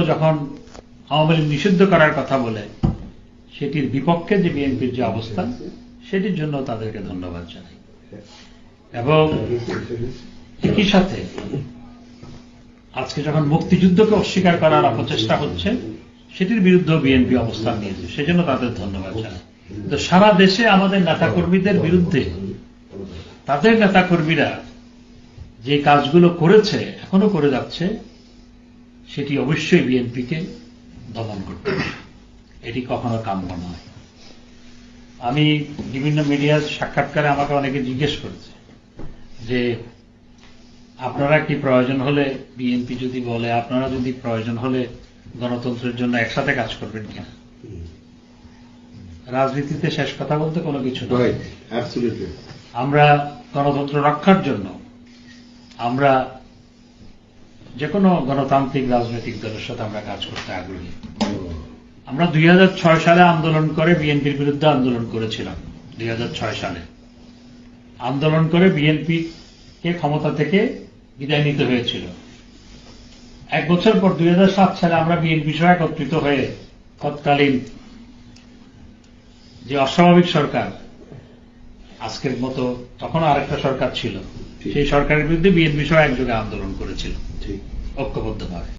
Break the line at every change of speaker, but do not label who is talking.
যখন আওয়ামী লীগ নিষিদ্ধ করার কথা বলে সেটির বিপক্ষে যে বিএনপির যে অবস্থান সেটির জন্য তাদেরকে ধন্যবাদ জানাই। এবং একই সাথে আজকে যখন মুক্তিযুদ্ধকে অস্বীকার করার অপচেষ্টা হচ্ছে সেটির বিরুদ্ধেও বিএনপি অবস্থান নিয়েছে, সেজন্য তাদের ধন্যবাদ জানাই। তো সারা দেশে আমাদের নেতাকর্মীদের বিরুদ্ধে তাদের নেতাকর্মীরা যে কাজগুলো করেছে এখনো করে যাচ্ছে সেটি অবশ্যই বিএনপিকে দমন করতে হবে, এটি কখনো কাম্য নয়। আমি বিভিন্ন মিডিয়ার সাক্ষাৎকারে আমাকে অনেকে জিজ্ঞেস করেছে যে আপনারা কি প্রয়োজন হলে বিএনপি যদি বলে আপনারা যদি প্রয়োজন হলে গণতন্ত্রের জন্য একসাথে কাজ করবেন কিনা। রাজনীতিতে শেষ কথা বলতে কোনো কিছু নয়। আমরা গণতন্ত্র রক্ষার জন্য আমরা যে কোনো গণতান্ত্রিক রাজনৈতিক দলের সাথে আমরা কাজ করতে আগ্রহী। আমরা 2006 সালে আন্দোলন করে বিএনপির বিরুদ্ধে আন্দোলন করেছিলাম। 2006 সালে আন্দোলন করে বিএনপিকে ক্ষমতা থেকে বিদায় নিতে হয়েছিল। এক বছর পর 2007 সালে আমরা বিএনপি সহ একত্রিত হয়ে তৎকালীন যে অস্বাভাবিক সরকার, আজকের মতো তখনও আরেকটা সরকার ছিল, সেই সরকারের বিরুদ্ধে বিএনপি সহ একযোগে আন্দোলন করেছিল ঐক্যবদ্ধভাবে।